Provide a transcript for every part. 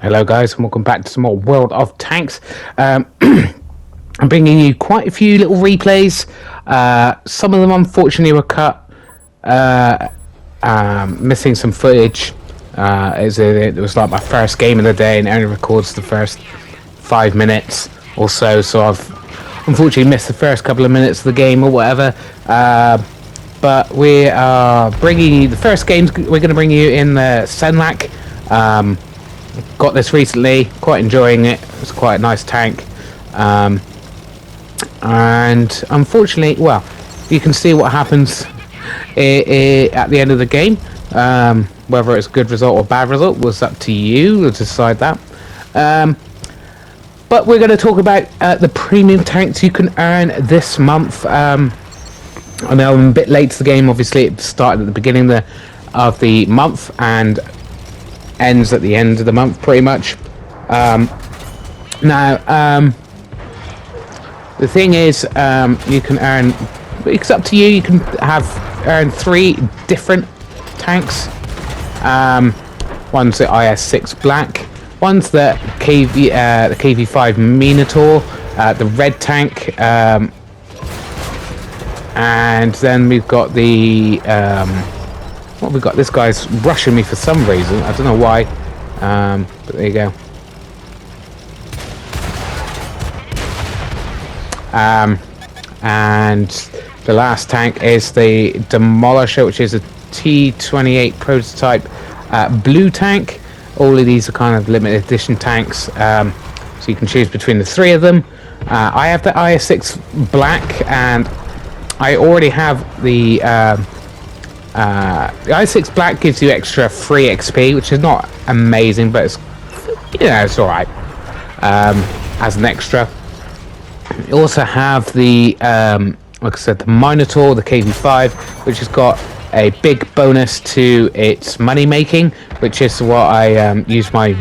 Hello guys and welcome back to some more World of Tanks. I'm bringing you quite a few little replays. Some of them unfortunately were cut, missing some footage. It was like my first game of the day and it only records the first 5 minutes or so, so I've unfortunately missed the first couple of minutes of the game or whatever. But we are bringing you the first games. We're going to bring you in the Senlak. Got this recently, quite enjoying it. It's quite a nice tank, and unfortunately, well, you can see what happens at the end of the game. Whether it's a good result or bad result was up to you to decide that. But we're going to talk about the premium tanks you can earn this month. I know I'm a bit late to the game. Obviously, it started at the beginning of the month and ends at the end of the month, pretty much. Now, the thing is, you can earn. It's up to you. You can earn 3 different tanks. One's the IS-6 Black. One's the KV-5 Minotaur, the red tank, and then we've got the. What have we got? This guy's rushing me for some reason. I don't know why. But there you go. And the last tank is the Demolisher, which is a T28 prototype blue tank. All of these are kind of limited edition tanks. So you can choose between the 3 of them. I have the IS-6 Black, and I already have the IS-6 Black gives you extra free XP, which is not amazing, but it's, it's alright as an extra. You also have the, like I said, the Minotaur, the KV-5, which has got a big bonus to its money making, which is what I use my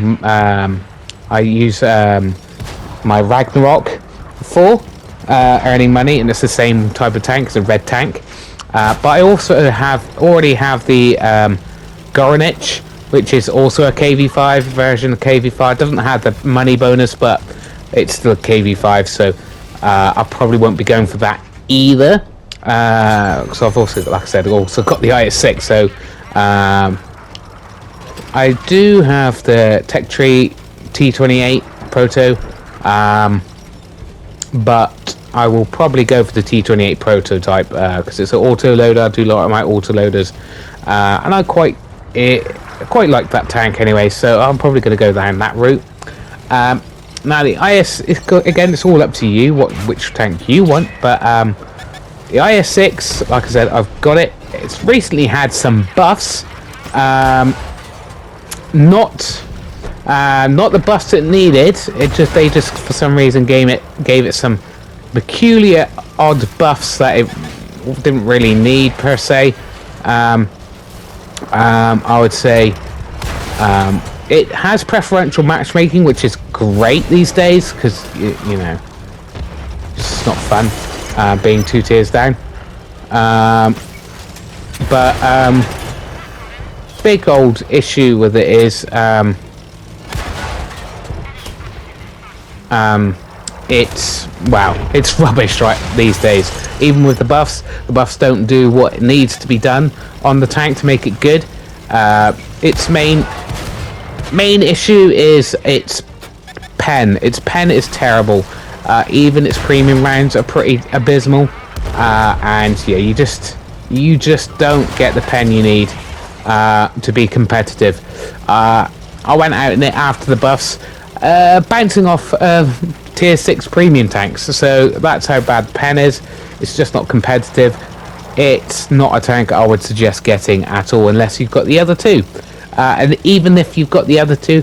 my Ragnarok for, earning money, and it's the same type of tank as a red tank. But I also already have the Goranich, which is also a KV-5 version of KV-5. Doesn't have the money bonus, but it's still a KV-5, so I probably won't be going for that either. So I've also, like I said, also got the IS-6. So I do have the Tech Tree T28 Proto, but I will probably go for the T28 prototype because it's an auto loader. I do like my auto loaders, and I quite like that tank anyway. So I'm probably going to go down that route. Now the IS, again, it's all up to you which tank you want. But the IS-6, like I said, I've got it. It's recently had some buffs. Not the buffs it needed. They just for some reason gave it some peculiar odd buffs that it didn't really need per se. I would say it has preferential matchmaking, which is great these days because you know it's not fun being 2 tiers down. But big old issue with it is it's rubbish right these days. Even with the buffs don't do what it needs to be done on the tank to make it good. Its main issue is its pen. Its pen is terrible. Even its premium rounds are pretty abysmal. And yeah, you just don't get the pen you need to be competitive. I went out in it after the buffs, bouncing off tier 6 premium tanks, so that's how bad the pen is. It's just not competitive. It's not a tank I would suggest getting at all unless you've got the other 2. And even if you've got the other 2,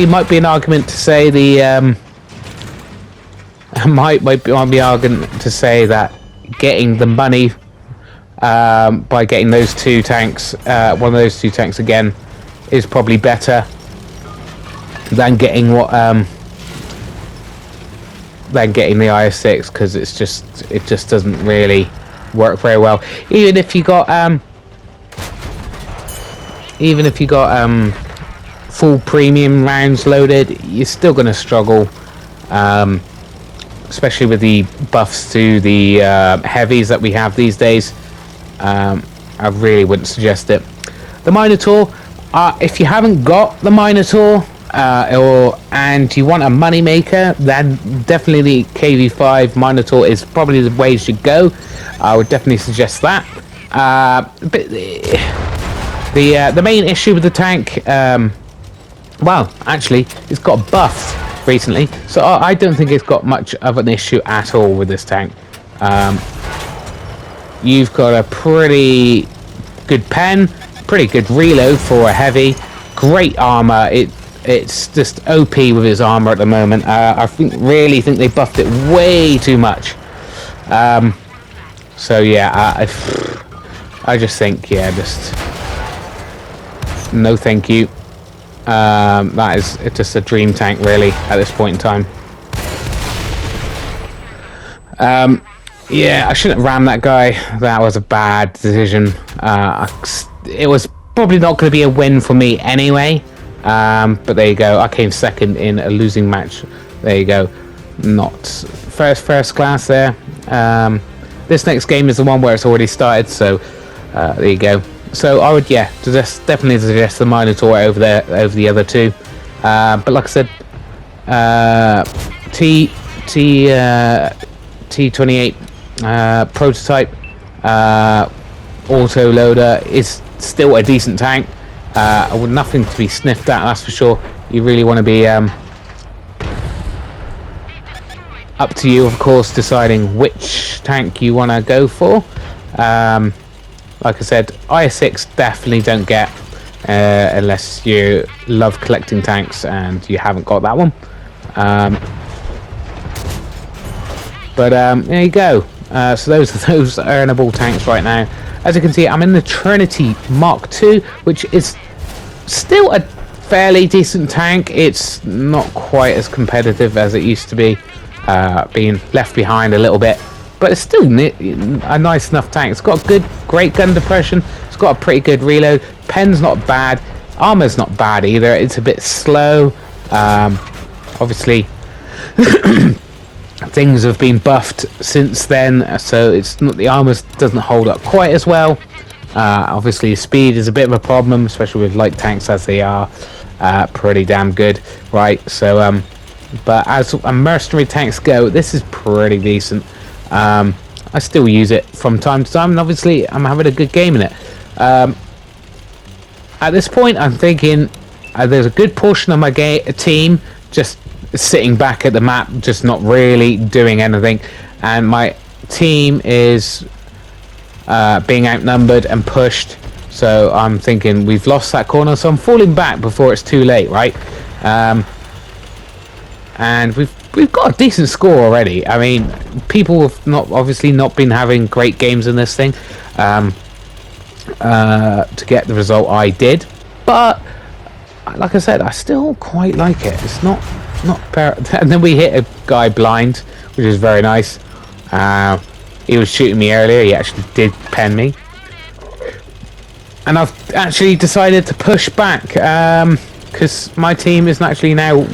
might be an argument to say might be an argument to say that getting the money by getting those 2 tanks, one of those 2 tanks again, is probably better than getting the IS-6, because it just doesn't really work very well. Even if you got full premium rounds loaded, you're still going to struggle, especially with the buffs to the heavies that we have these days. I really wouldn't suggest it. The Minotaur, if you haven't got the Minotaur and you want a money maker, then definitely the KV5 Minotaur is probably the way you should go. I would definitely suggest that. But the main issue with the tank, well, actually, it's got buffed recently, so I don't think it's got much of an issue at all with this tank. You've got a pretty good pen, pretty good reload for a heavy, great armor. It's just OP with his armor at the moment. I really think they buffed it way too much. So yeah, I just think, yeah, just no thank you. That is just a dream tank really at this point in time. Yeah, I shouldn't have rammed that guy. That was a bad decision. It was probably not going to be a win for me anyway. But there you go. I came second in a losing match. There you go. Not first class there. This next game is the one where it's already started. So there you go. So I would, yeah, definitely suggest the Minotaur over the other two. But like I said, T28 prototype auto loader is still a decent tank. With nothing to be sniffed at, that's for sure. You really want to be up to you, of course, deciding which tank you want to go for. Like I said, IS6 definitely don't get unless you love collecting tanks and you haven't got that one. But there you go. So those are those earnable tanks right now. As you can see, I'm in the Trinity Mark II, which is still a fairly decent tank. It's not quite as competitive as it used to be, being left behind a little bit. But it's still a nice enough tank. It's got great gun depression. It's got a pretty good reload. Pen's not bad. Armor's not bad either. It's a bit slow. Obviously, things have been buffed since then, so it's not, the armor doesn't hold up quite as well. Obviously, speed is a bit of a problem, especially with light tanks as they are. Pretty damn good, right? So, but as mercenary tanks go, this is pretty decent. I still use it from time to time, and obviously I'm having a good game in it. At this point, I'm thinking there's a good portion of my team just sitting back at the map, just not really doing anything, and my team is being outnumbered and pushed. So I'm thinking we've lost that corner, so I'm falling back before it's too late, right? And we've got a decent score already. I mean, people have obviously not been having great games in this thing to get the result I did, but like I said, I still quite like it. It's not fair. And then we hit a guy blind, which is very nice. He was shooting me earlier. He actually did pen me, and I've actually decided to push back because my team is actually now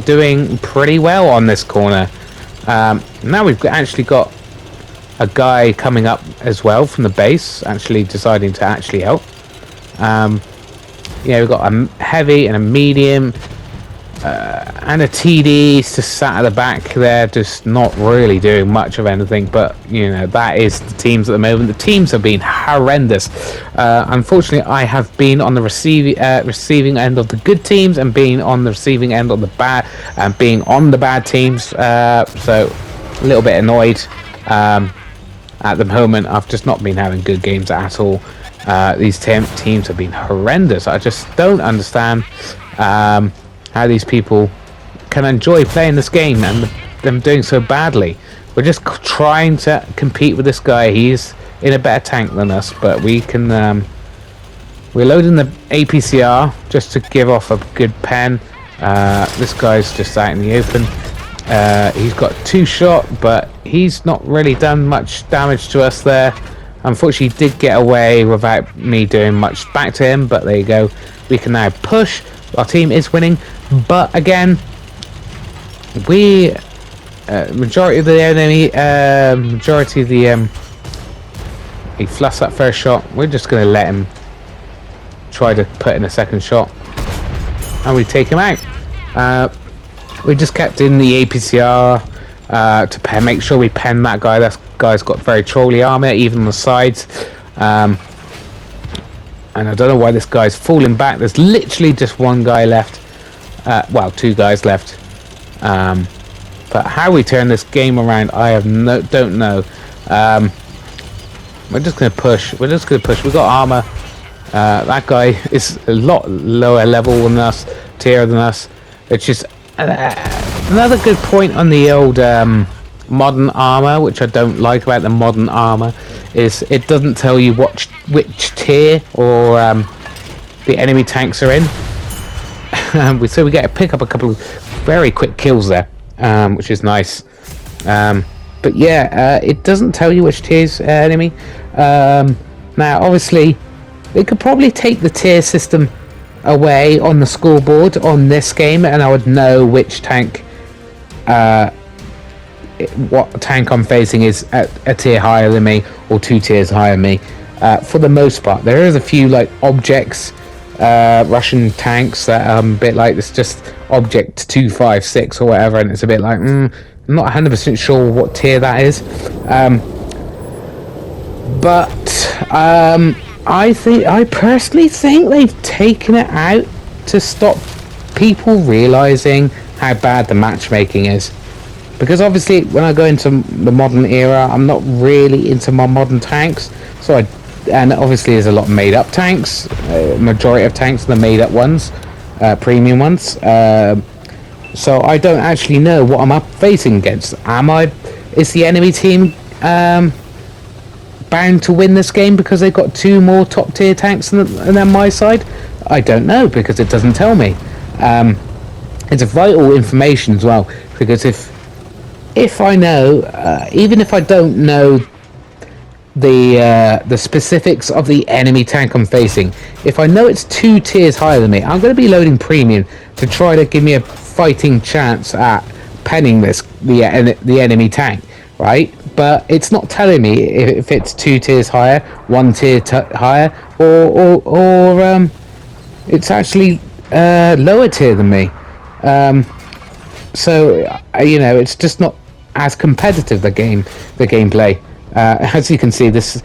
doing pretty well on this corner. Now we've actually got a guy coming up as well from the base, actually deciding to actually help. Yeah, we've got a heavy and a medium and a TD just sat at the back there, just not really doing much of anything. But you know, that is the teams at the moment. The teams have been horrendous. Unfortunately, I have been on the receiving end of the good teams and being on the receiving end of the bad, and being on the bad teams. So a little bit annoyed at the moment. I've just not been having good games at all. These teams have been horrendous. I just don't understand how these people can enjoy playing this game and them doing so badly. We're just trying to compete with this guy. He's in a better tank than us, but we can. We're loading the APCR just to give off a good pen. This guy's just out in the open. He's got 2 shot, but he's not really done much damage to us there. Unfortunately, he did get away without me doing much back to him, but there you go. We can now push Our team is winning, but again, we majority of the enemy, he fluffs that first shot. We're just going to let him try to put in a second shot, and we take him out. We just kept in the APCR to make sure we pen that guy. That guy's got very trolly armor, even on the sides. And I don't know why this guy's falling back. There's literally just one guy left. Well, two guys left. But how we turn this game around, I don't know. We're just gonna push. We're just gonna push. We've got armor. That guy is a lot lower level than us, tier than us. It's just another good point on the old modern armor, which I don't like about the modern armor, is it doesn't tell you which tier or the enemy tanks are in. So we get to pick up a couple of very quick kills there, which is nice. But yeah, it doesn't tell you which tier's enemy. Now, obviously, they could probably take the tier system away on the scoreboard on this game, and I would know which tank, what tank I'm facing is at a tier higher than me or 2 tiers higher than me. For the most part, there is a few like objects, Russian tanks that are a bit like this, just object 256 or whatever, and it's a bit like I'm not 100% sure what tier that is. But I personally think they've taken it out to stop people realizing how bad the matchmaking is. Because obviously, when I go into the modern era, I'm not really into my modern tanks. And obviously, there's a lot of made-up tanks. Majority of tanks are the made-up ones, premium ones. So I don't actually know what I'm up facing against. Is the enemy team bound to win this game because they've got 2 more top tier tanks than my side? I don't know, because it doesn't tell me. It's a vital information as well, because if I know, even if I don't know the specifics of the enemy tank I'm facing, if I know it's 2 tiers higher than me, I'm going to be loading premium to try to give me a fighting chance at penning the enemy tank, right? But it's not telling me if it's 2 tiers higher, 1 tier higher, or it's actually lower tier than me. So it's just not as competitive, the gameplay. As you can see, this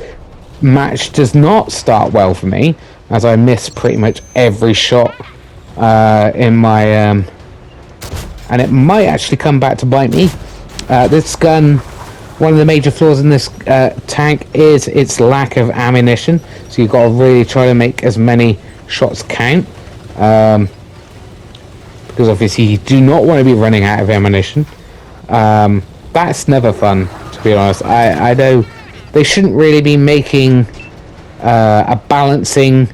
match does not start well for me, as I miss pretty much every shot in my and it might actually come back to bite me. This gun, one of the major flaws in this tank is its lack of ammunition, so you've got to really try to make as many shots count, because obviously you do not want to be running out of ammunition. That's never fun, to be honest. I know they shouldn't really be making a balancing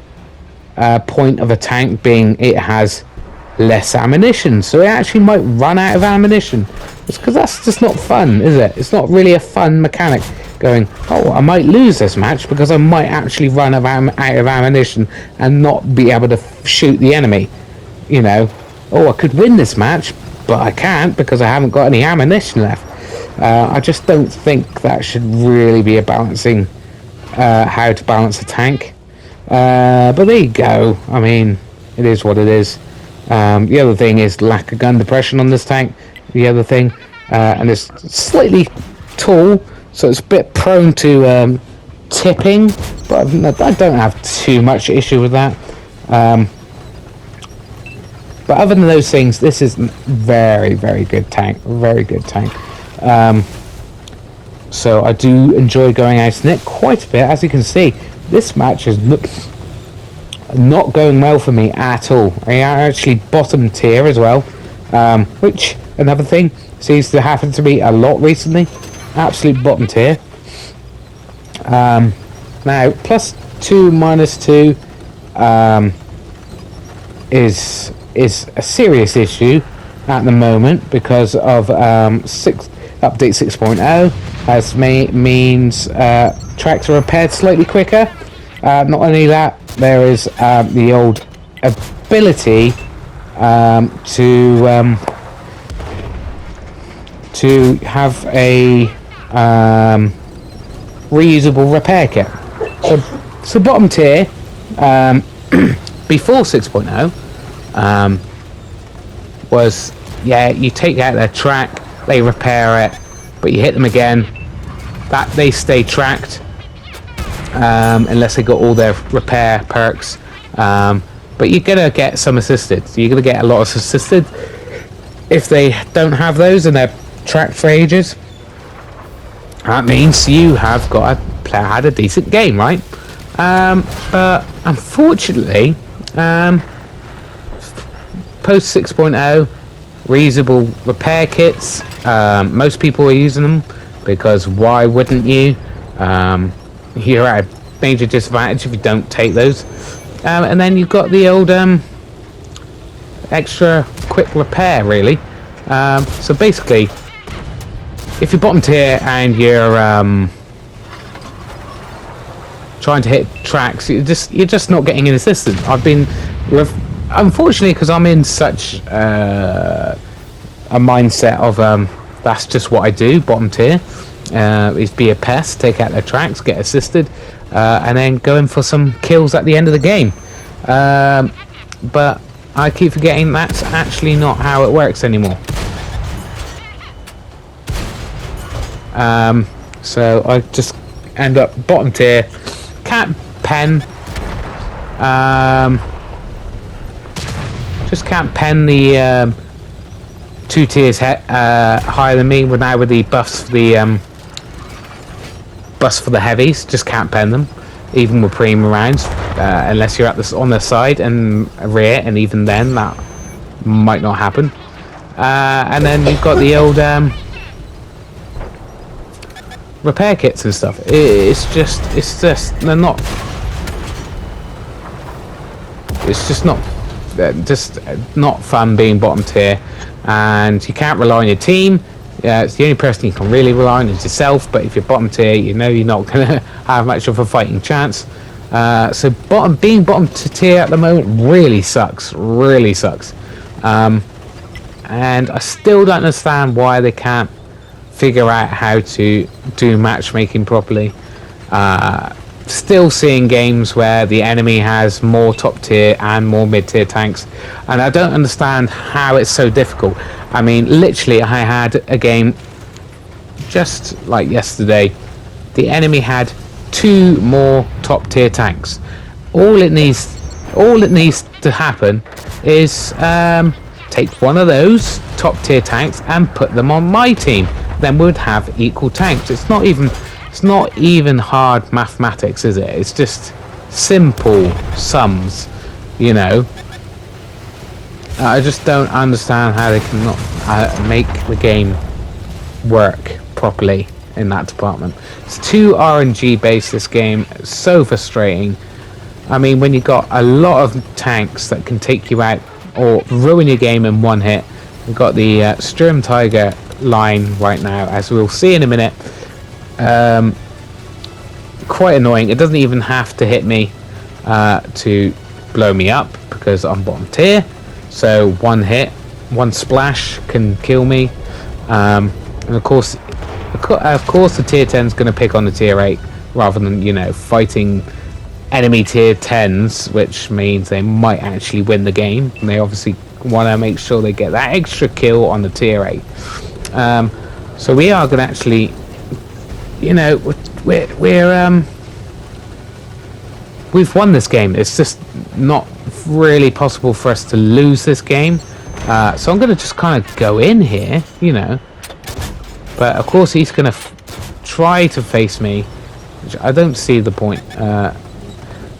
point of a tank being it has less ammunition, so it actually might run out of ammunition. It's because that's just not fun, is it? It's not really a fun mechanic, going, oh, I might lose this match because I might actually run out of ammunition and not be able to shoot the enemy. Oh, I could win this match, but I can't because I haven't got any ammunition left. I just don't think that should really be a balancing, how to balance a tank. But there you go. I mean, it is what it is. The other thing is lack of gun depression on this tank. The other thing, and it's slightly tall, so it's a bit prone to tipping. But I don't have too much issue with that. But other than those things, this is very, very good tank. Very good tank. So I do enjoy going out in it quite a bit. As you can see, this match is not going well for me at all. I actually bottom tier as well, which another thing seems to happen to me a lot recently. Absolute bottom tier. Now +2 -2 is a serious issue at the moment because of update 6.0, as means tracks are repaired slightly quicker. Not only that, there is the old ability to have a reusable repair kit. So bottom tier, before 6.0, was, yeah, you take out their track, they repair it, but you hit them again, that they stay tracked, unless they got all their repair perks. But you're gonna get some assisted. You're gonna get a lot of assisted if they don't have those and they're tracked for ages. That means you have got had a decent game, right? But unfortunately, post 6.0, reusable repair kits, most people are using them because why wouldn't you? You're at a major disadvantage if you don't take those. And then you've got the old extra quick repair, really. So basically, if you're bottom tier and you're trying to hit tracks, you're just not getting an assistant. I've been, unfortunately, because I'm in such a mindset of that's just what I do. Bottom tier is be a pest, take out their tracks, get assisted, and then go in for some kills at the end of the game. But I keep forgetting that's actually not how it works anymore. So I just end up bottom tier, can't pen, just can't pen the 2 tiers higher than me. Now with the buffs for the for the heavies, just can't pen them, even with premium rounds, unless you're at on the side and rear, and even then that might not happen. And then you've got the old repair kits and stuff. It's just they're not. It's just not fun being bottom tier, and you can't rely on your team. It's the only person you can really rely on is yourself. But if you're bottom tier, you know you're not going to have much of a fighting chance. So being bottom tier at the moment really sucks. Really sucks. And I still don't understand why they can't figure out how to do matchmaking properly. Still seeing games where the enemy has more top tier and more mid tier tanks, and I don't understand how it's so difficult. I mean, literally, I had a game just like yesterday. The enemy had 2 more top tier tanks. All it needs to happen is take one of those top tier tanks and put them on my team. Then we'd have equal tanks. It's not even hard mathematics, is it? It's just simple sums, you know. I just don't understand how they cannot make the game work properly in that department. It's too RNG based, this game. It's so frustrating. I mean, when you got a lot of tanks that can take you out or ruin your game in one hit. We've got the Sturm Tiger line right now, as we'll see in a minute. Quite annoying. It doesn't even have to hit me to blow me up because I'm bottom tier. So one hit, one splash can kill me. And of course the tier 10 is going to pick on the tier 8 rather than, you know, fighting enemy tier 10s, which means they might actually win the game. And they obviously want to make sure they get that extra kill on the tier 8. So we are going to actually, you know, we've won this game. It's just not really possible for us to lose this game. So I'm going to just kind of go in here, you know. But of course he's going to try to face me, which I don't see the point.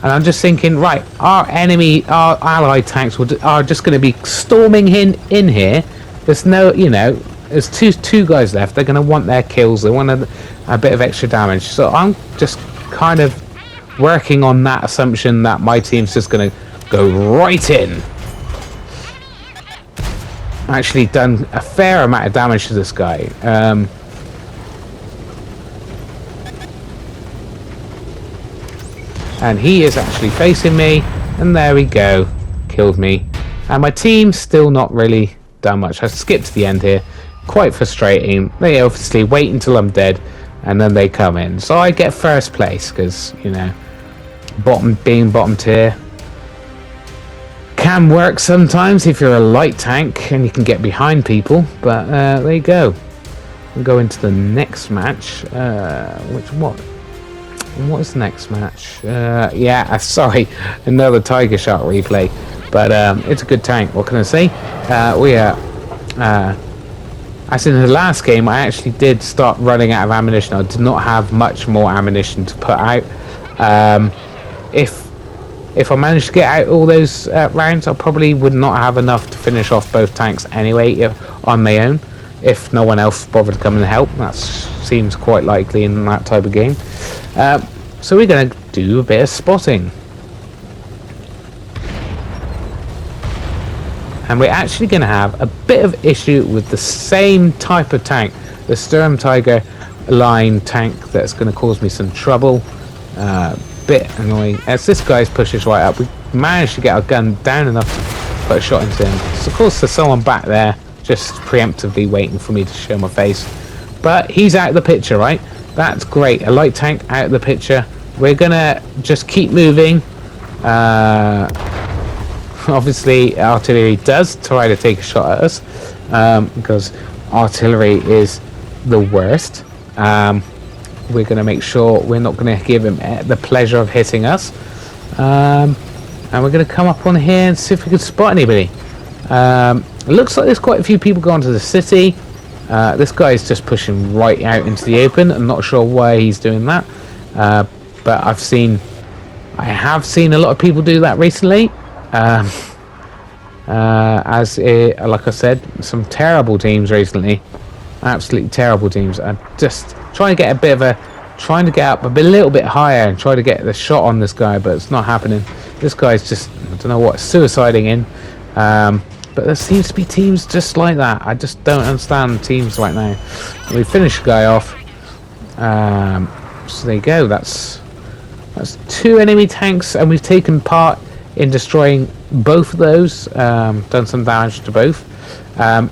And I'm just thinking, right, our allied tanks are just going to be storming in here. There's no, you know, there's two guys left. They're going to want their kills. They want a bit of extra damage. So I'm just kind of working on that assumption that my team's just going to go right in. Actually done a fair amount of damage to this guy. And he is actually facing me, and there we go, killed me. And my team's still not really done much. I skipped to the end here. Quite frustrating. They obviously wait until I'm dead, and then they come in. So I get first place because, you know, being bottom tier can work sometimes if you're a light tank and you can get behind people. But there you go. We'll go into the next match. What is the next match? Yeah, sorry, another Tiger Shark replay. But it's a good tank. What can I say? As in the last game, I actually did start running out of ammunition. I did not have much more ammunition to put out. If I managed to get out all those rounds, I probably would not have enough to finish off both tanks anyway on my own. If no one else bothered to come and help, that seems quite likely in that type of game. So we're going to do a bit of spotting. And we're actually going to have a bit of issue with the same type of tank, the Sturm Tiger line tank, that's going to cause me some trouble. Bit annoying. As this guy's pushes right up, we managed to get our gun down enough to put a shot into him. So of course there's someone back there just preemptively waiting for me to show my face. But he's out of the picture, right? That's great. A light tank out of the picture. We're going to just keep moving. Obviously artillery does try to take a shot at us, because artillery is the worst. We're going to make sure we're not going to give him the pleasure of hitting us, and we're going to come up on here and see if we can spot anybody. It looks like there's quite a few people going to the city. This guy is just pushing right out into the open. I'm not sure why he's doing that, but I have seen a lot of people do that recently. Like I said, some terrible teams recently, absolutely terrible teams. I'm just trying to get trying to get up a little bit higher and try to get the shot on this guy, but it's not happening. This guy's just, I don't know what, suiciding in. But there seems to be teams just like that. I just don't understand teams right now. We finished the guy off. So there you go. That's 2 enemy tanks, and we've taken part in destroying both of those. Done some damage to both. Now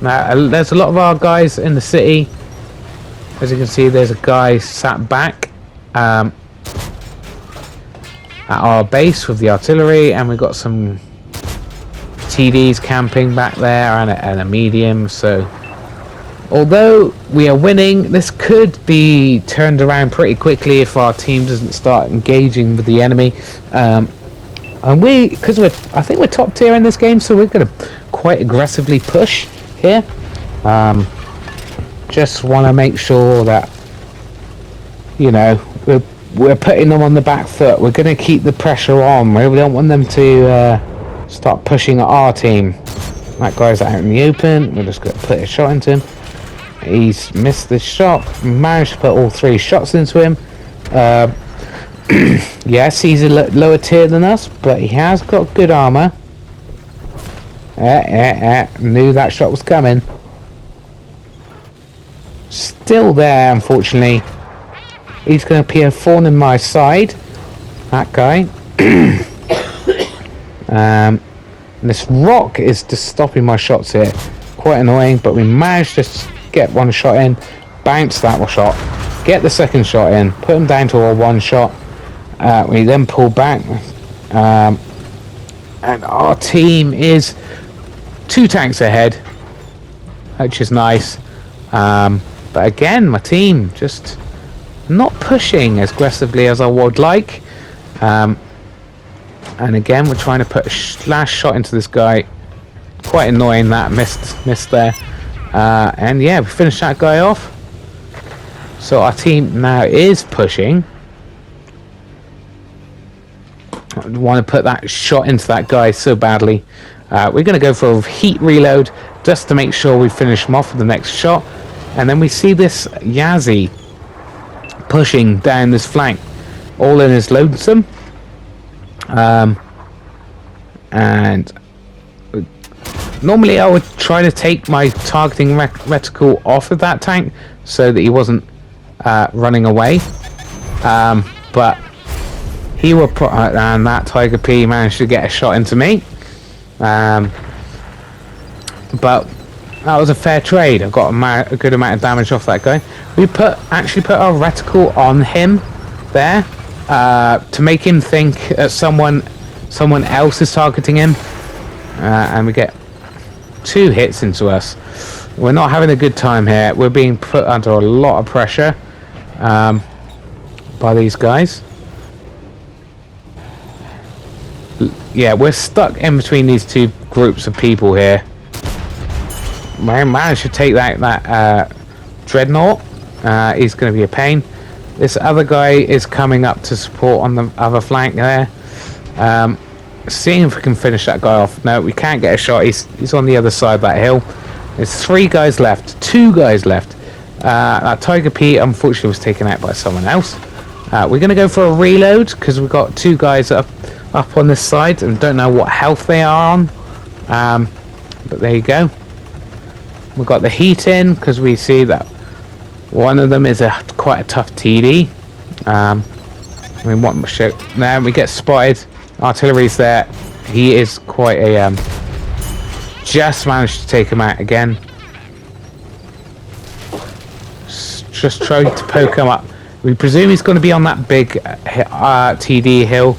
there's a lot of our guys in the city. As you can see, there's a guy sat back at our base with the artillery, and we've got some TDs camping back there and a medium. So although we are winning, this could be turned around pretty quickly if our team doesn't start engaging with the enemy. And because I think we're top tier in this game, so we're going to quite aggressively push here. Just want to make sure that, you know, we're putting them on the back foot. We're going to keep the pressure on. We don't want them to start pushing at our team. That guy's out in the open. We're just going to put a shot into him. He's missed the shot. Managed to put all 3 shots into him. Yes, he's a lower tier than us, but he has got good armor. Knew that shot was coming. Still there, unfortunately. He's going to be a thorn in my side. That guy. This rock is just stopping my shots here. Quite annoying, but we managed to get one shot in. Bounce that shot. Get the second shot in. Put him down to a 1 shot. We then pull back. And our team is 2 tanks ahead, which is nice. But again, my team just not pushing as aggressively as I would like. And again, we're trying to put a last shot into this guy. Quite annoying that missed there. And yeah, we finished that guy off. So our team now is pushing. I want to put that shot into that guy so badly. We're going to go for a heat reload just to make sure we finish him off with the next shot. And then we see this Yazzie pushing down this flank, all in his lonesome. And normally I would try to take my targeting reticle off of that tank so that he wasn't running away. But He will put, and that Tiger P managed to get a shot into me. But that was a fair trade. I got a good amount of damage off that guy. We actually put our reticle on him there to make him think that someone else is targeting him, and we get 2 hits into us. We're not having a good time here. We're being put under a lot of pressure by these guys. Yeah, we're stuck in between these 2 groups of people here. I managed to take that dreadnought. He's going to be a pain. This other guy is coming up to support on the other flank there. Seeing if we can finish that guy off. No, we can't get a shot. He's on the other side of that hill. There's 3 guys left. 2 guys left. That Tiger P unfortunately was taken out by someone else. We're going to go for a reload because we've got 2 guys up on this side and don't know what health they are on. But there you go. We've got the heat in because we see that one of them is quite a tough TD. I mean, what shit? Now we get spotted. Artillery's there. He is quite a just managed to take him out again. Just trying to poke him up. We presume he's going to be on that big TD hill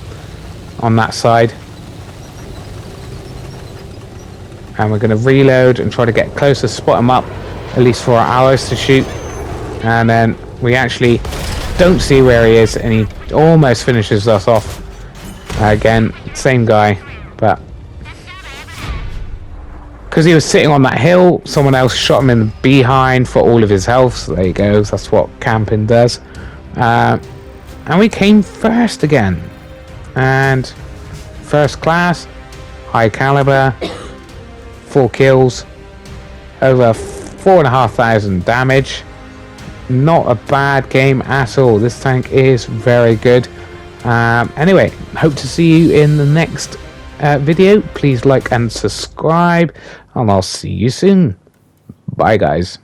on that side. And we're going to reload and try to get closer, spot him up, at least for our arrows to shoot. And then we actually don't see where he is, and he almost finishes us off. Again, same guy, but because he was sitting on that hill, someone else shot him in the behind for all of his health. So there you go. That's what camping does. And we came first again, and first class, high caliber, 4 kills, over 4,500 damage. Not a bad game at all. This tank is very good. Anyway, hope to see you in the next video. Please like and subscribe, and I'll see you soon. Bye guys.